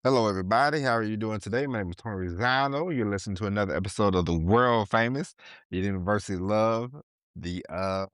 Hello, everybody. How are you doing today? My name is Tony Rizano. You're listening to another episode of the world famous University Love, the uh,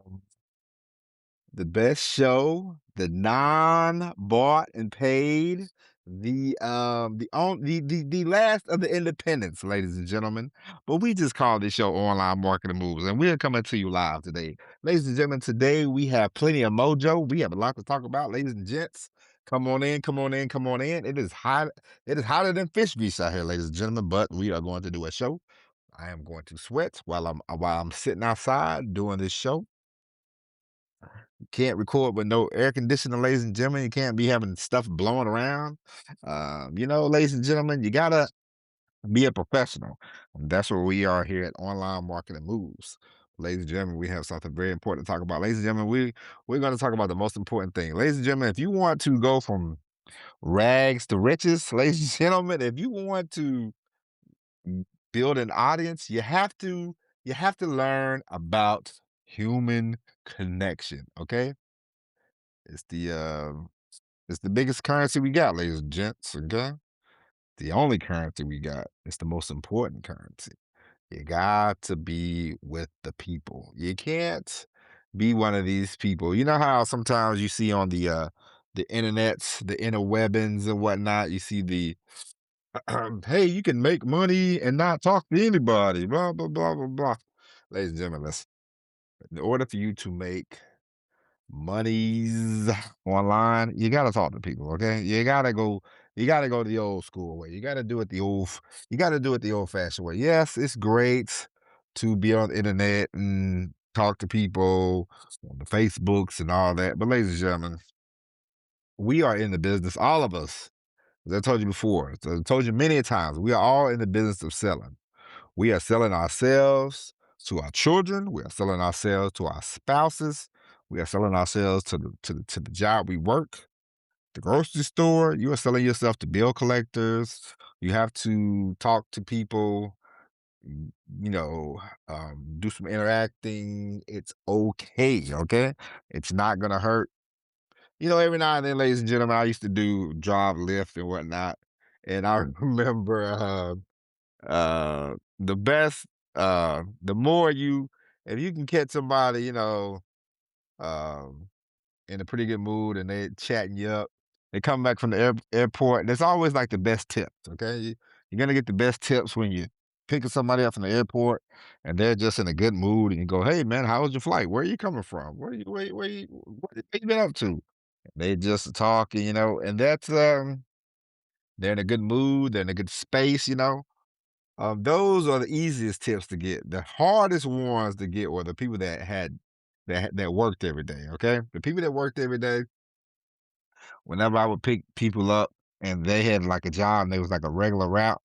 the best show, the non-bought and paid, the last of the independents, ladies and gentlemen. But we just call this show Online Marketing Moves, and we're coming to you live today, ladies and gentlemen. Today we have plenty of mojo. We have a lot to talk about, ladies and gents. Come on in, come on in, come on in. It is hot. It is hotter than fish grease out here, ladies and gentlemen. But we are going to do a show. I am going to sweat while I'm sitting outside doing this show. Can't record with no air conditioning, ladies and gentlemen. You can't be having stuff blowing around. Ladies and gentlemen, you gotta be a professional. And that's where we are here at Online Marketing Moves. Ladies and gentlemen, we have something very important to talk about. Ladies and gentlemen, we're going to talk about the most important thing. Ladies and gentlemen, if you want to go from rags to riches, ladies and gentlemen, if you want to build an audience, you have to learn about human connection. Okay, it's the uh, it's the biggest currency we got, ladies and gents. Okay, the only currency we got. It's the most important currency. You got to be with the people. You can't be one of these people. You know how sometimes you see on the internets, the interwebins and whatnot, you see the hey, you can make money and not talk to anybody, blah blah blah blah blah. Ladies and gentlemen, listen. In order for you to make monies online, you gotta talk to people, okay? You gotta go the old school way. You gotta do it the old fashioned way. Yes, it's great to be on the internet and talk to people on the Facebooks and all that. But ladies and gentlemen, we are in the business, all of us, as I told you before, as I told you many times, we are all in the business of selling. We are selling ourselves to our children. We are selling ourselves to our spouses. We are selling ourselves to the job we work, the grocery store. You are selling yourself to bill collectors. You have to talk to people, mm, you know, do some interacting. It's okay. Okay. It's not going to hurt. Every now and then, ladies and gentlemen, I used to do drive, lift, and whatnot. And I remember the best, the more if you can catch somebody, um, in a pretty good mood and they chatting you up, they come back from the airport, and it's always like the best tips. Okay, you're gonna get the best tips when you picking somebody up from the airport and they're just in a good mood, and you go, "Hey, man, how was your flight? Where are you coming from? What you been up to?" They just talking, and they're in a good mood, they're in a good space. Those are the easiest tips to get. The hardest ones to get were the people that worked every day. Okay, the people that worked every day. Whenever I would pick people up and they had like a job and they was like a regular route,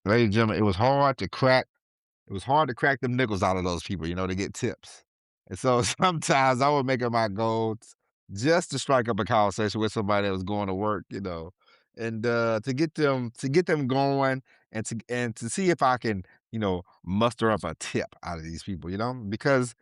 ladies and gentlemen, it was hard to crack. It was hard to crack them nickels out of those people, to get tips. And so sometimes I would make it my goal just to strike up a conversation with somebody that was going to work, and to get them going and to see if I can, muster up a tip out of these people, because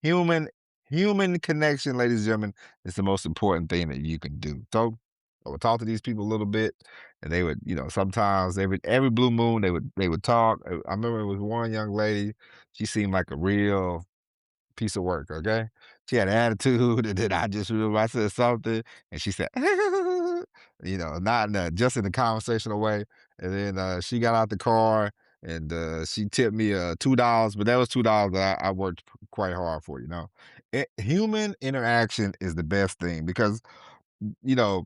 human human connection, ladies and gentlemen, is the most important thing that you can do. So I would talk to these people a little bit, and they would, sometimes every blue moon they would talk. I remember it was one young lady. She seemed like a real piece of work, okay? She had an attitude, and then I just remember I said something, and she said, not just in a conversational way. And then she got out the car and she tipped me $2, but that was $2 that I worked quite hard for. Human interaction is the best thing because you know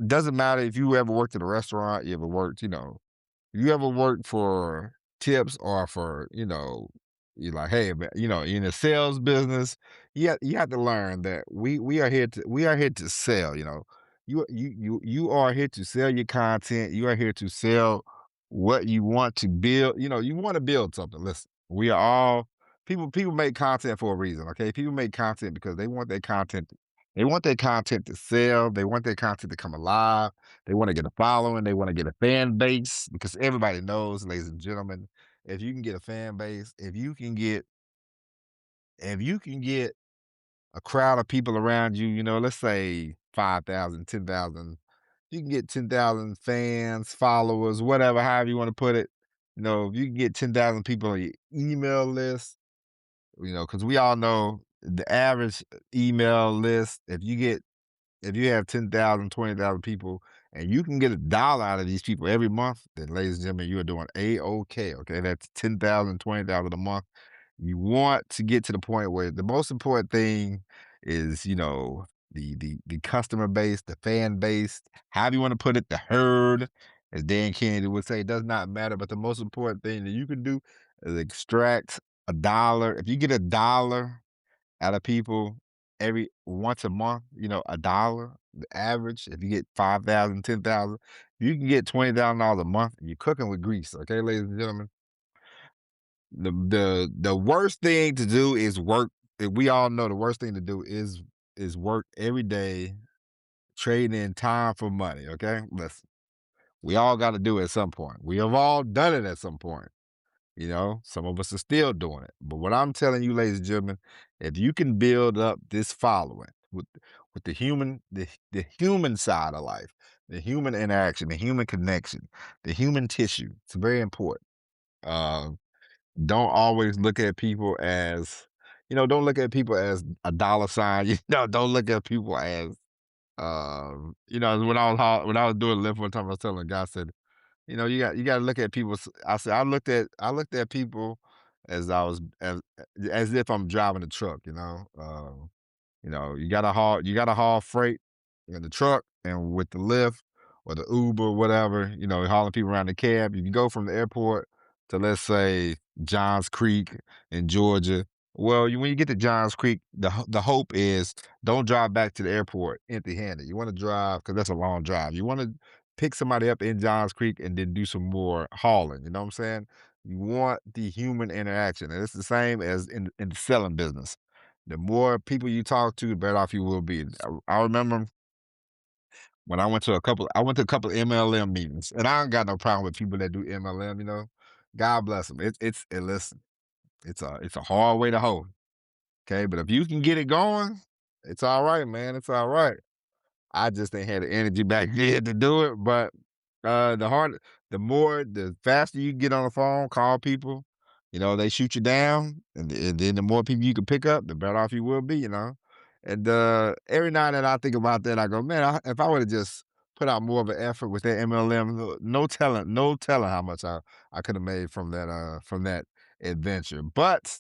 doesn't matter if you ever worked at a restaurant, you ever worked, you ever work for tips or for, you're like, hey, man, in the sales business, you have to learn that we are here to sell. You are here to sell your content. You are here to sell what you want to build. You want to build something. Listen, we are all people make content for a reason. Okay, people make content because they want their content to sell. They want their content to come alive. They want to get a following. They want to get a fan base because everybody knows, ladies and gentlemen, if you can get a fan base, if you can get a crowd of people around you, let's say 5,000, 10,000. you can get 10,000 fans, followers, whatever, however you want to put it. If you can get 10,000 people on your email list, because we all know the average email list, if you have 10,000, 20,000 people and you can get $1 out of these people every month, then ladies and gentlemen, you are doing A-OK, okay? That's 10,000, 20,000 a month. You want to get to the point where the most important thing is, the customer base, the fan base, however you want to put it, the herd, as Dan Kennedy would say, it does not matter. But the most important thing that you can do is extract $1. If you get $1 out of people every once a month, $1, the average, if you get 5,000, 10,000, you can get $20,000 a month. You're cooking with grease, okay, ladies and gentlemen. The worst thing to do is work. We all know the worst thing to do is work every day, trading in time for money. Okay, listen, we all got to do it at some point. We have all done it at some point. Some of us are still doing it. But what I'm telling you, ladies and gentlemen, if you can build up this following with the human side of life, the human interaction, the human connection, the human tissue, it's very important. Uh, don't always look at people as, don't look at people as a dollar sign. Don't look at people as, when I was doing Lyft one time, I was telling a guy, I said, you got to look at people. I said I looked at people as I was as if I'm driving a truck. You gotta haul freight in the truck and with the Lyft or the Uber, whatever, hauling people around the cab. You can go from the airport to, let's say, Johns Creek in Georgia. Well, when you get to Johns Creek, the hope is don't drive back to the airport empty-handed. You want to drive because that's a long drive. You want to pick somebody up in Johns Creek and then do some more hauling. You know what I'm saying? You want the human interaction, and it's the same as in the selling business. The more people you talk to, the better off you will be. I remember when I went to a couple MLM meetings, and I don't got no problem with people that do MLM. God bless them. Listen, it's a hard way to hold. Okay, but if you can get it going, it's all right, man. It's all right. I just ain't had the energy back then to do it. But the faster you get on the phone, call people, they shoot you down, and then the more people you can pick up, the better off you will be. And every now and then I think about that, I go, man, if I would have just put out more of an effort with that MLM, no telling how much I could have made from that adventure. But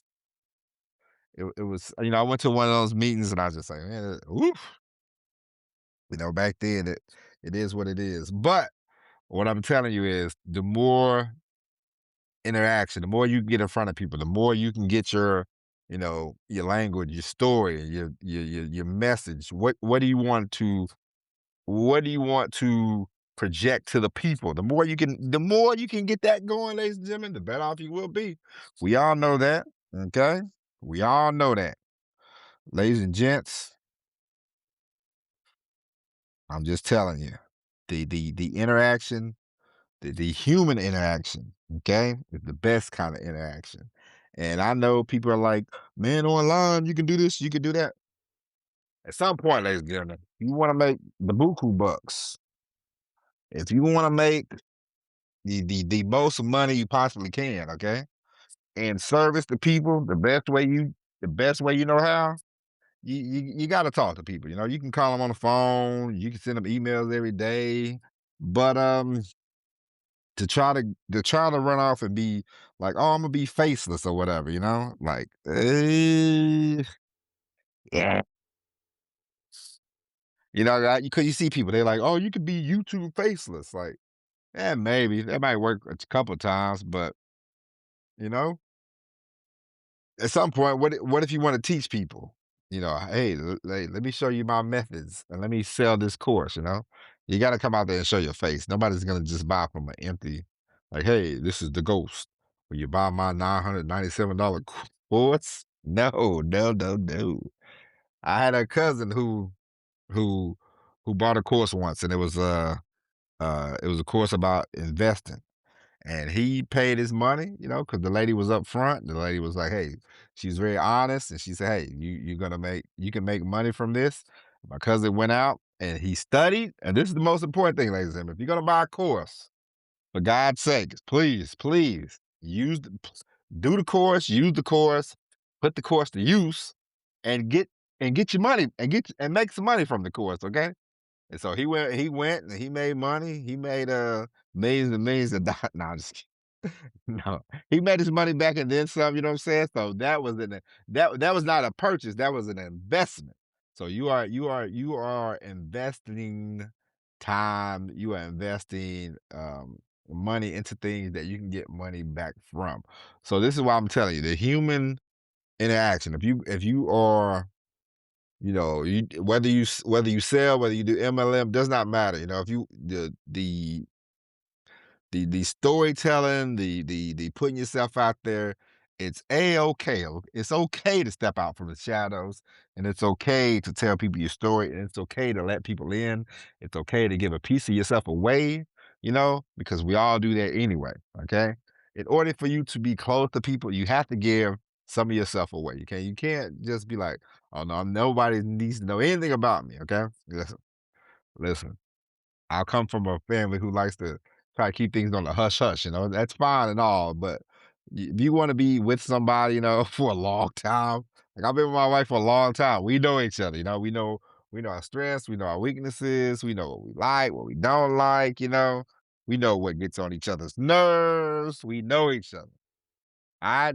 it was, I went to one of those meetings and I was just like, man, oof. Back then it is what it is. But what I'm telling you is the more interaction, the more you get in front of people, the more you can get your language, your story, your message. What do you want to project to the people? The more you can get that going, ladies and gentlemen, the better off you will be. We all know that. Okay? We all know that. Ladies and gents, I'm just telling you. The interaction, the human interaction, okay, is the best kind of interaction. And I know people are like, man, online, you can do this, you can do that. At some point, ladies and gentlemen, you want to make the buku bucks. If you want to make the most money you possibly can, okay, and service the people the best way you know how, you got to talk to people. You can call them on the phone, you can send them emails every day, but to try to run off and be like, "Oh, Imma be faceless," or whatever, like, yeah. Because you see people, they're like, "Oh, you could be YouTube faceless." Like, maybe. That might work a couple times, but, you know, at some point, what if you wanna teach people? "Hey, let me show you my methods, and let me sell this course," you know? You gotta come out there and show your face. Nobody's gonna just buy from an empty like, "Hey, this is the ghost. Will you buy my $997 course?" No, no, no, no. I had a cousin who who bought a course once, and it was a course about investing. And he paid his money, because the lady was up front. The lady was like, "Hey," she's very honest, and she said, "Hey, you can make money from this." My cousin went out and he studied, and this is the most important thing, ladies and gentlemen. If you're gonna buy a course, for God's sake, please, please do the course, use the course, put the course to use, and get your money and make some money from the course. Okay. And so he went and he made money. He made millions and millions of dollars. No, I'm just kidding. No, he made his money back and then some. You know what I'm saying? So that was not a purchase. That was an investment. So you are investing time. You are investing money into things that you can get money back from. So this is why I'm telling you the human interaction. If you are whether you sell, whether you do MLM, does not matter. If you the storytelling, the putting yourself out there, it's a-okay. It's okay to step out from the shadows, and it's okay to tell people your story, and it's okay to let people in. It's okay to give a piece of yourself away, because we all do that anyway. Okay. In order for you to be close to people, you have to give some of yourself away. You can't just be like, oh no, nobody needs to know anything about me. Okay. Listen. I come from a family who likes to try to keep things on the hush hush. That's fine and all, but if you want to be with somebody, for a long time, like I've been with my wife for a long time, we know each other. We know our strengths, we know our weaknesses, we know what we like, what we don't like. We know what gets on each other's nerves. We know each other.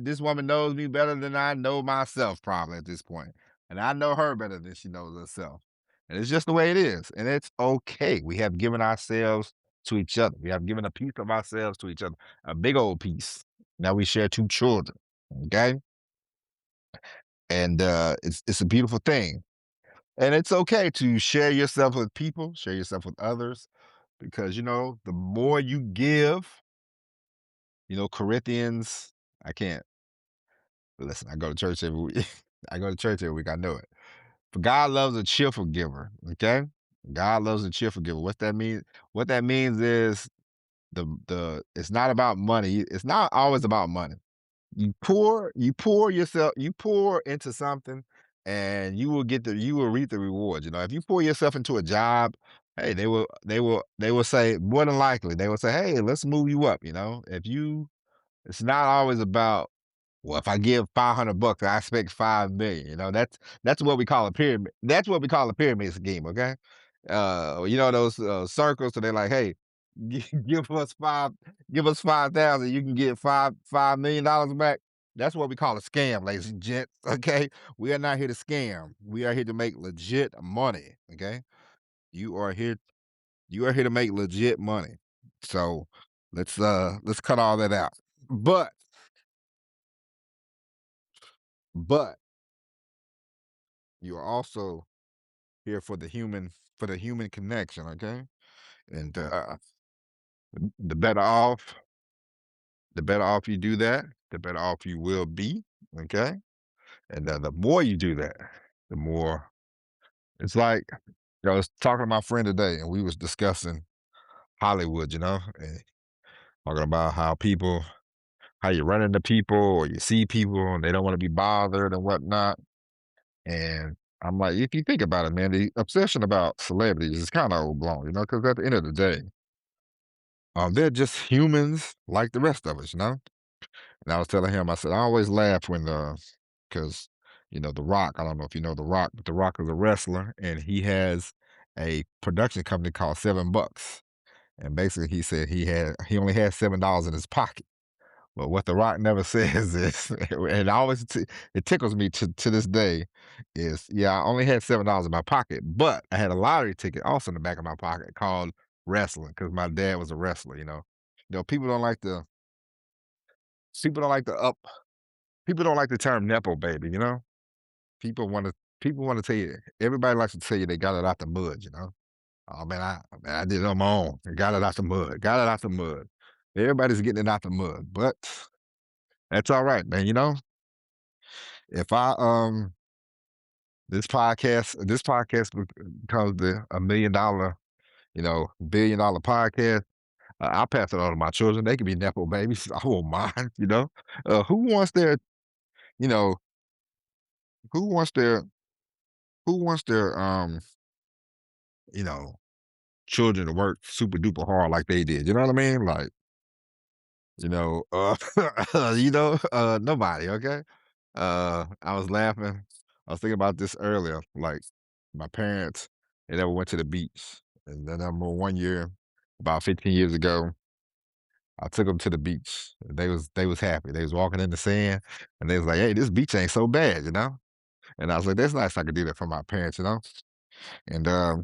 This woman knows me better than I know myself probably at this point. And I know her better than she knows herself. And it's just the way it is. And it's okay. We have given ourselves to each other. We have given a piece of ourselves to each other, a big old piece. Now we share two children. Okay. And it's a beautiful thing. And it's okay to share yourself with people, share yourself with others, because the more you give, Corinthians, I can't listen, I go to church every week. I go to church every week. I know it. But God loves a cheerful giver. Okay. God loves a cheerful giver. What that means? What that means is the it's not about money. It's not always about money. You pour into something, and you will reap the rewards. If you pour yourself into a job, hey, they will say more than likely they will say, hey, let's move you up. If you it's not always about, well, if I give $500, I expect 5 million. That's what we call a pyramid. That's what we call a pyramid scheme. Okay, those circles. So they're like, hey, give us 5,000. You can get $5 million back. That's what we call a scam, ladies and gents. Okay, we are not here to scam. We are here to make legit money. Okay, you are here. You are here to make legit money. So let's cut all that out. But but you are also here for the human connection, okay? And the better off the better off you do that, the better off you will be, okay? And the more you do that, the more it's like I was talking to my friend today, and we was discussing Hollywood, and talking about how you run into people or you see people and they don't want to be bothered and whatnot. And I'm like, if you think about it, man, the obsession about celebrities is kind of overblown, because at the end of the day, they're just humans like the rest of us. And I was telling him, I said, I always laugh because, The Rock, I don't know if you know The Rock, but The Rock is a wrestler and he has a production company called 7 Bucks. And basically he said he only had $7 in his pocket. But what The Rock never says is, and it tickles me to this day, is yeah, I only had $7 in my pocket, but I had a lottery ticket also in the back of my pocket called wrestling because my dad was a wrestler. People don't like the people don't like the up people don't like the term nepo baby. People want to people want to tell you everybody likes to tell you they got it out the mud. Oh man, I did it on my own. I got it out the mud. Got it out the mud. Everybody's getting it out the mud, but that's all right, man. If I this podcast becomes a $1 million, $1 billion podcast, I'll pass it on to my children. They can be nepo babies. I won't mind. Who wants their, you know, who wants their who wants their you know, children to work super duper hard like they did? You know what I mean? Like, nobody, okay? I was laughing. I was thinking about this earlier. Like my parents, they never went to the beach. And then I remember one year, about 15 years ago, I took them to the beach. They was happy. They was walking in the sand and they was like, hey, this beach ain't so bad, you know? And I was like, that's nice I could do that for my parents, you know? And I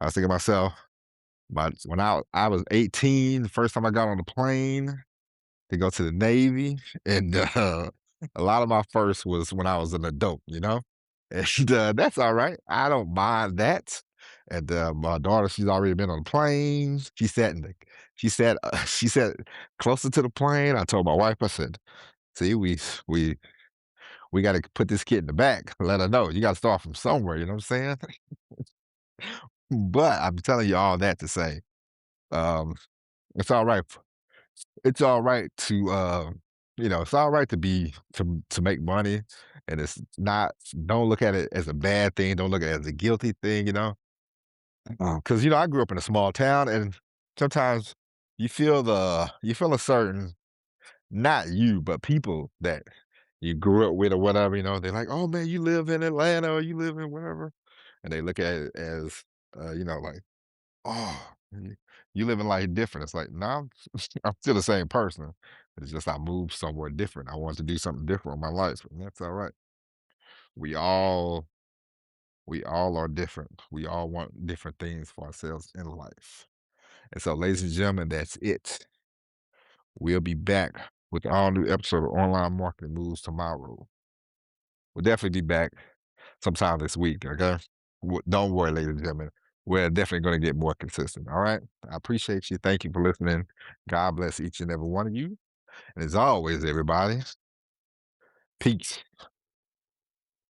was thinking to myself, when I was 18, the first time I got on the plane to go to the Navy, and a lot of my first was when I was an adult, you know? And that's all right. I don't mind that. And my daughter, she's already been on planes. She sat closer to the plane. I told my wife, I said, see, we we got to put this kid in the back. Let her know. You got to start from somewhere. You know what I'm saying? But I'm telling you all that to say, um, it's all right. It's all right to, it's all right to make money, and it's not. Don't look at it as a bad thing. Don't look at it as a guilty thing. Because I grew up in a small town, and sometimes you feel a certain, not you, but people that you grew up with or whatever. They're like, "Oh man, you live in Atlanta or you live in wherever," and they look at it as, like, "Oh, you living life different." It's like, "No, I'm still the same person. It's just I moved somewhere different. I wanted to do something different with my life, and that's all right." We all we all are different. We all want different things for ourselves in life. And so, ladies and gentlemen, that's it. We'll be back with all new episode of Online Marketing Moves tomorrow. We'll definitely be back sometime this week, okay? Don't worry, ladies and gentlemen. We're definitely going to get more consistent, all right? I appreciate you. Thank you for listening. God bless each and every one of you. And as always, everybody, peace.